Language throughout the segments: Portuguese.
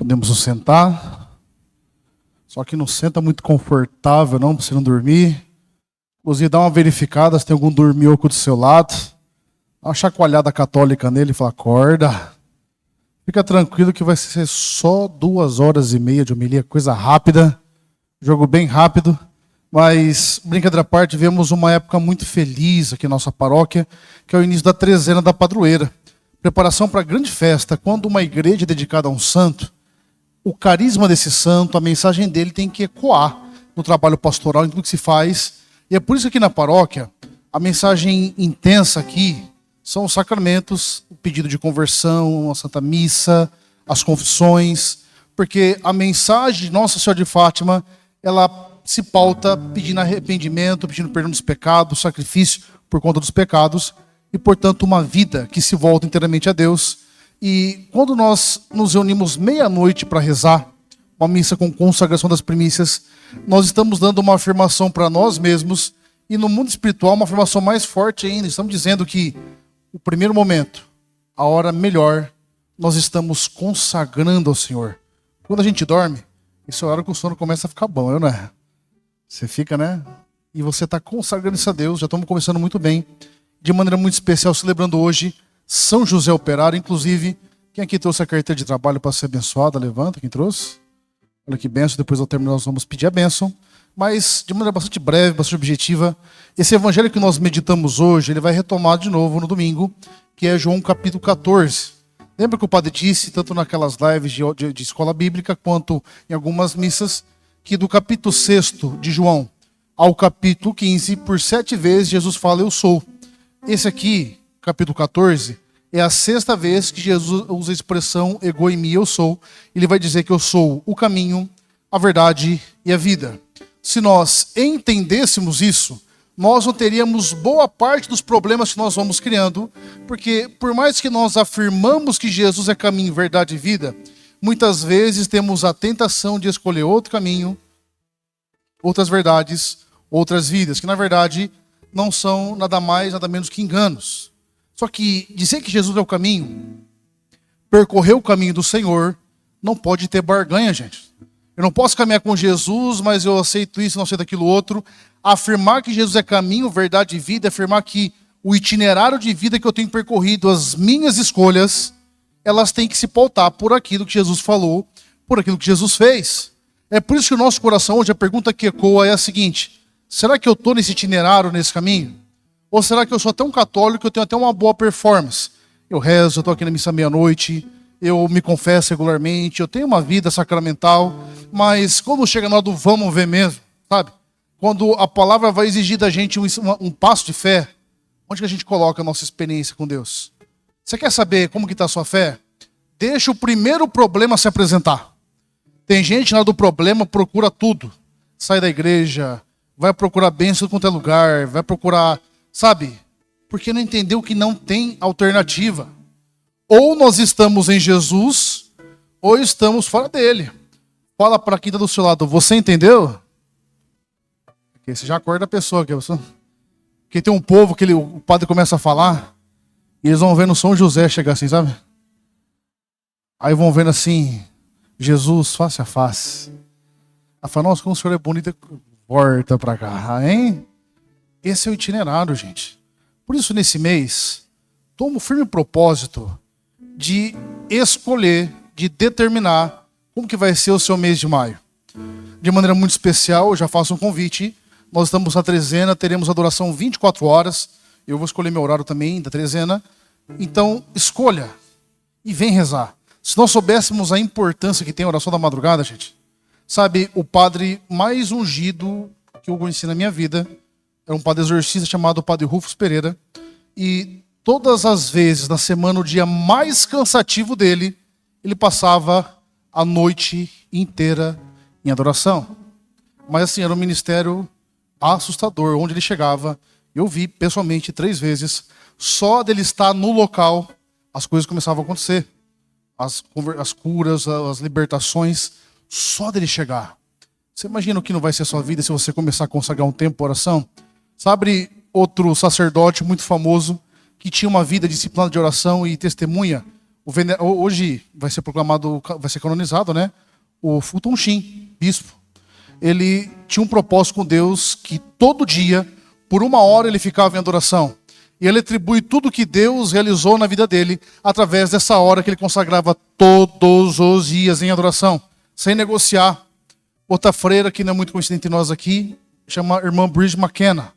Podemos nos sentar. Só que não senta muito confortável, não, para você não dormir. Inclusive, dá uma verificada se tem algum dormioco do seu lado. Dá uma chacoalhada católica nele e fala, acorda. Fica tranquilo que vai ser só 2h30 de homilia, coisa rápida. Jogo bem rápido. Mas, brincadeira à parte, vemos uma época muito feliz aqui na nossa paróquia, que é o início da trezena da padroeira. Preparação para a grande festa. Quando uma igreja é dedicada a um santo, o carisma desse santo, a mensagem dele tem que ecoar no trabalho pastoral, em tudo que se faz. E é por isso que aqui na paróquia, a mensagem intensa aqui são os sacramentos, o pedido de conversão, a Santa Missa, as confissões, porque a mensagem de Nossa Senhora de Fátima, ela se pauta pedindo arrependimento, pedindo perdão dos pecados, sacrifício por conta dos pecados, e portanto uma vida que se volta inteiramente a Deus. E quando nós nos reunimos meia-noite para rezar, uma missa com consagração das primícias, nós estamos dando uma afirmação para nós mesmos, e no mundo espiritual uma afirmação mais forte ainda. Estamos dizendo que o primeiro momento, a hora melhor, nós estamos consagrando ao Senhor. Quando a gente dorme, isso é a hora que o sono começa a ficar bom, não é? Você fica, né? E você está consagrando isso a Deus. Já estamos começando muito bem, de maneira muito especial, celebrando hoje São José Operário. Inclusive, quem aqui trouxe a carteira de trabalho para ser abençoada? Levanta, quem trouxe? Olha que benção, depois ao terminar nós vamos pedir a bênção. Mas, de maneira bastante breve, bastante objetiva, esse evangelho que nós meditamos hoje, ele vai retomar de novo no domingo, que é João capítulo 14. Lembra que o padre disse, tanto naquelas lives de escola bíblica, quanto em algumas missas, que do capítulo 6 de João ao capítulo 15, por 7 vezes Jesus fala, eu sou. Esse aqui, capítulo 14, é a 6ª vez que Jesus usa a expressão ego eimi, eu sou. Ele vai dizer que eu sou o caminho, a verdade e a vida. Se nós entendêssemos isso, nós não teríamos boa parte dos problemas que nós vamos criando, porque por mais que nós afirmamos que Jesus é caminho, verdade e vida, muitas vezes temos a tentação de escolher outro caminho, outras verdades, outras vidas, que na verdade não são nada mais, nada menos que enganos. Só que dizer que Jesus é o caminho, percorrer o caminho do Senhor, não pode ter barganha, gente. Eu não posso caminhar com Jesus, mas eu aceito isso, não aceito aquilo outro. Afirmar que Jesus é caminho, verdade e vida, afirmar que o itinerário de vida que eu tenho percorrido, as minhas escolhas, elas têm que se pautar por aquilo que Jesus falou, por aquilo que Jesus fez. É por isso que o nosso coração hoje, a pergunta que ecoa é a seguinte: será que eu estou nesse itinerário, nesse caminho? Ou será que eu sou tão católico que eu tenho até uma boa performance? Eu rezo, eu estou aqui na missa meia-noite, eu me confesso regularmente, eu tenho uma vida sacramental, mas quando chega na hora do vamos ver mesmo, sabe? Quando a palavra vai exigir da gente um passo de fé, onde que a gente coloca a nossa experiência com Deus? Você quer saber como que está a sua fé? Deixa o primeiro problema se apresentar. Tem gente na hora do problema, procura tudo. Sai da igreja, vai procurar bênção em qualquer lugar, vai procurar, sabe? Porque não entendeu que não tem alternativa. Ou nós estamos em Jesus, ou estamos fora dele. Fala para quem está do seu lado, você entendeu? Porque você já acorda a pessoa. Porque tem um povo que o padre começa a falar, e eles vão vendo São José chegar assim, sabe? Aí vão vendo assim, Jesus face a face. Aí fala, nossa, como o senhor é bonito, volta para cá, hein? Esse é o itinerário, gente. Por isso, nesse mês, toma o firme propósito de escolher, de determinar como que vai ser o seu mês de maio. De maneira muito especial, eu já faço um convite. Nós estamos na trezena, teremos adoração 24 horas. Eu vou escolher meu horário também da trezena. Então, escolha e vem rezar. Se nós soubéssemos a importância que tem a oração da madrugada, gente, sabe, o padre mais ungido que eu conheci na minha vida era um padre exorcista chamado Padre Rufus Pereira. E todas as vezes na semana, o dia mais cansativo dele, ele passava a noite inteira em adoração. Mas assim, era um ministério assustador. Onde ele chegava, eu vi pessoalmente 3 vezes, só dele estar no local, as coisas começavam a acontecer. As curas, as libertações, só dele chegar. Você imagina o que não vai ser a sua vida se você começar a consagrar um tempo para oração? Sabe outro sacerdote muito famoso que tinha uma vida disciplinada de oração e testemunha? Hoje vai ser proclamado, vai ser canonizado, né? O Fulton Sheen, bispo. Ele tinha um propósito com Deus que todo dia, por 1 hora, ele ficava em adoração. E ele atribui tudo que Deus realizou na vida dele através dessa hora que ele consagrava todos os dias em adoração, sem negociar. Outra freira que não é muito conhecida entre nós aqui, chama irmã Bridget McKenna.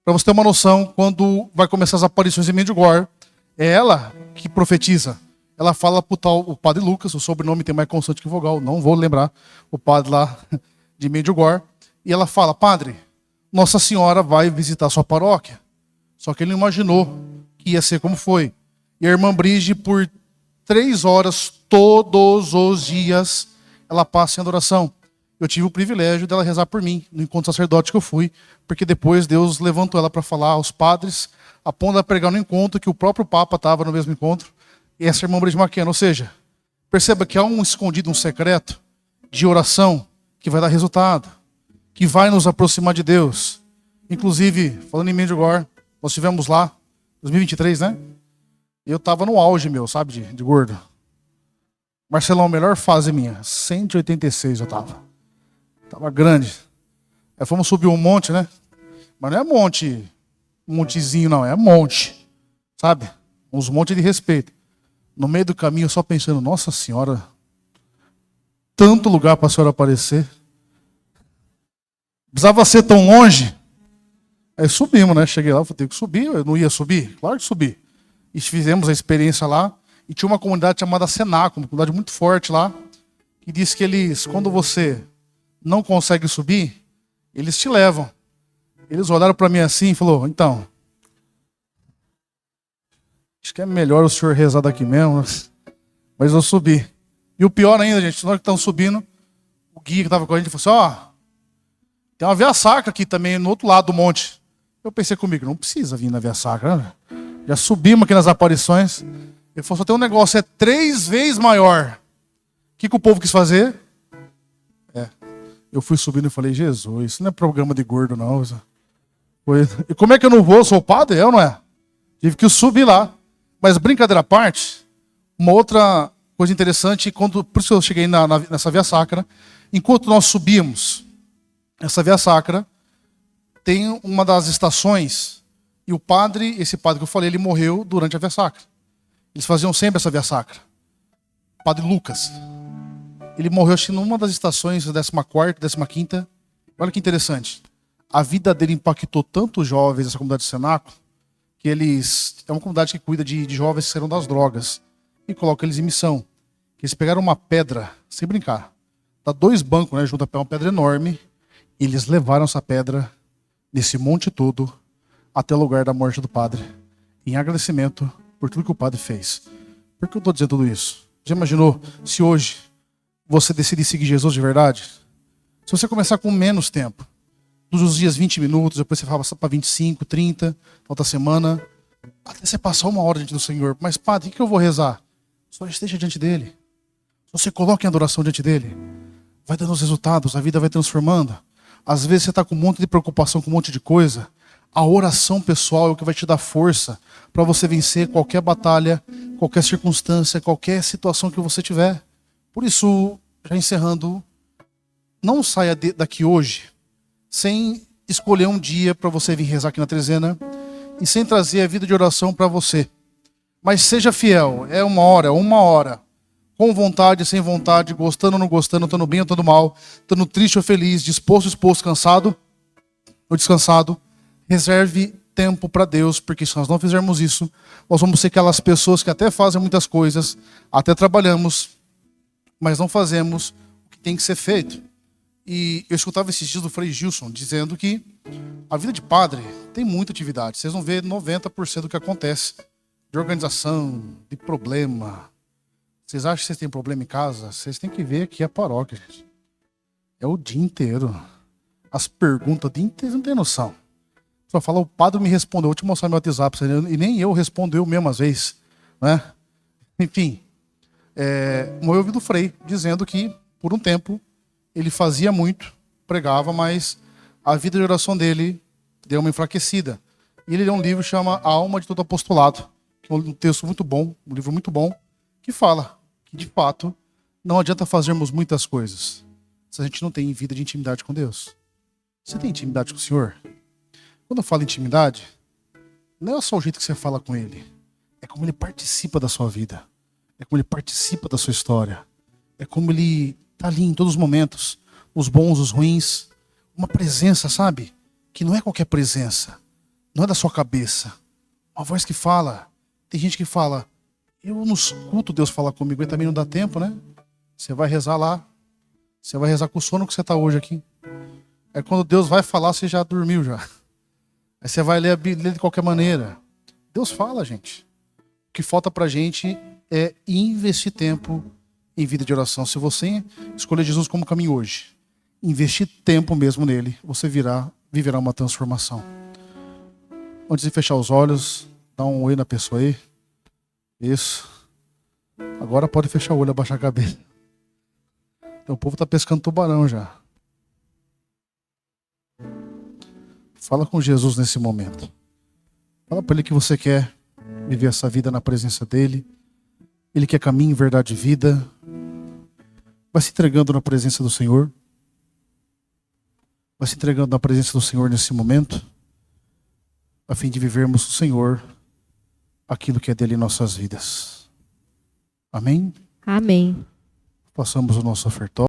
Para você ter uma noção, quando vai começar as aparições em Medjugorje, é ela que profetiza. Ela fala para o padre Lucas, o sobrenome tem mais consoante que vogal, não vou lembrar, o padre lá de Medjugorje. E ela fala: padre, Nossa Senhora vai visitar a sua paróquia. Só que ele não imaginou que ia ser como foi. E a irmã Bridget, por 3 horas, todos os dias, ela passa em adoração. Eu tive o privilégio dela rezar por mim, no encontro sacerdote que eu fui, porque depois Deus levantou ela para falar aos padres, a ponto de pregar no encontro, que o próprio Papa estava no mesmo encontro, e essa irmã Bridget McKenna. Ou seja, perceba que há um escondido, um secreto de oração que vai dar resultado, que vai nos aproximar de Deus. Inclusive, falando em Medjugorje, nós estivemos lá, 2023, né? Eu estava no auge meu, sabe, de gordo. Marcelão, melhor fase minha, 186 eu estava. Estava grande. Aí fomos subir um monte, né? Mas não é montezinho não, é monte. Sabe? Uns montes de respeito. No meio do caminho, eu só pensando: Nossa Senhora, tanto lugar para a senhora aparecer. Precisava ser tão longe. Aí subimos, né? Cheguei lá, falei: ter que subir, eu não ia subir? Claro que subi. E fizemos a experiência lá. E tinha uma comunidade chamada Senaco, uma comunidade muito forte lá, que disse que eles, quando você não consegue subir, eles te levam. Eles olharam para mim assim e falaram: então, acho que é melhor o senhor rezar daqui mesmo. Mas eu subi. E o pior ainda, gente, nós que estamos subindo, o guia que estava com a gente falou assim: tem uma via sacra aqui também, no outro lado do monte. Eu pensei comigo: não precisa vir na via sacra, né? Já subimos aqui nas aparições. Ele falou: só tem um negócio, é 3 vezes maior. O que o povo quis fazer? Eu fui subindo e falei: Jesus, isso não é programa de gordo, não. E como é que eu não vou? Eu sou padre? Eu não é? Tive que subir lá. Mas brincadeira à parte, uma outra coisa interessante, por isso eu cheguei nessa via sacra, enquanto nós subíamos essa via sacra, tem uma das estações, e esse padre que eu falei, ele morreu durante a via sacra. Eles faziam sempre essa via sacra. Padre Lucas. Ele morreu, acho que numa das estações, 14ª, 15ª. Olha que interessante. A vida dele impactou tanto os jovens dessa comunidade de Senaco, que é uma comunidade que cuida de jovens que saíram das drogas. E coloca eles em missão. Eles pegaram uma pedra, sem brincar. Dá 2 bancos, né, junto a pé, uma pedra enorme. E eles levaram essa pedra, nesse monte todo, até o lugar da morte do padre. Em agradecimento por tudo que o padre fez. Por que eu estou dizendo tudo isso? Já imaginou se hoje você decidir seguir Jesus de verdade? Se você começar com menos tempo, todos os dias 20 minutos, depois você passa para 25, 30, outra semana, até você passar 1 hora diante do Senhor. Mas padre, o que eu vou rezar? Só esteja diante dele. Você coloca em adoração diante dele. Vai dando os resultados, a vida vai transformando. Às vezes você está com um monte de preocupação, com um monte de coisa. A oração pessoal é o que vai te dar força para você vencer qualquer batalha, qualquer circunstância, qualquer situação que você tiver. Por isso, já encerrando, não saia daqui hoje sem escolher um dia para você vir rezar aqui na Trezena e sem trazer a vida de oração para você. Mas seja fiel, é 1 hora, com vontade, sem vontade, gostando ou não gostando, estando bem ou estando mal, estando triste ou feliz, disposto ou exposto, cansado ou descansado. Reserve tempo para Deus, porque se nós não fizermos isso, nós vamos ser aquelas pessoas que até fazem muitas coisas, até trabalhamos, mas não fazemos o que tem que ser feito. E eu escutava esses dias do Frei Gilson dizendo que a vida de padre tem muita atividade. Vocês vão ver 90% do que acontece de organização, de problema. Vocês acham que vocês têm problema em casa? Vocês têm que ver aqui a paróquia, gente. É o dia inteiro. As perguntas o dia inteiro, não tem noção. Só fala: o padre me respondeu, vou te mostrar meu WhatsApp, e nem eu respondo eu mesmo às vezes, né? Enfim, eu ouvi do Frei dizendo que por um tempo ele fazia muito, pregava, mas a vida de oração dele deu uma enfraquecida. E ele leu um livro que chama A Alma de Todo Apostolado, que é um texto muito bom, um livro muito bom, que fala que, de fato, não adianta fazermos muitas coisas se a gente não tem vida de intimidade com Deus. Você tem intimidade com o Senhor? Quando eu falo intimidade, não é só o jeito que você fala com Ele. É como Ele participa da sua vida. É como Ele participa da sua história. É como Ele está ali em todos os momentos. Os bons, os ruins. Uma presença, sabe? Que não é qualquer presença. Não é da sua cabeça. Uma voz que fala. Tem gente que fala, eu não escuto Deus falar comigo. E também não dá tempo, né? Você vai rezar lá. Você vai rezar com o sono que você está hoje aqui. Aí quando Deus vai falar, você já dormiu já. Aí você vai ler a Bíblia de qualquer maneira. Deus fala, gente. O que falta pra gente é investir tempo em vida de oração. Se você escolher Jesus como caminho hoje, investir tempo mesmo nele, você viverá uma transformação. Antes de fechar os olhos, dá um oi na pessoa aí. Isso. Agora pode fechar o olho, abaixar a cabeça. Então, o povo tá pescando tubarão já. Fala com Jesus nesse momento. Fala para Ele que você quer viver essa vida na presença dEle. Ele quer caminho, verdade e vida. Vai se entregando na presença do Senhor. Vai se entregando na presença do Senhor nesse momento, a fim de vivermos o Senhor aquilo que é dele em nossas vidas. Amém? Amém. Passamos o nosso ofertório.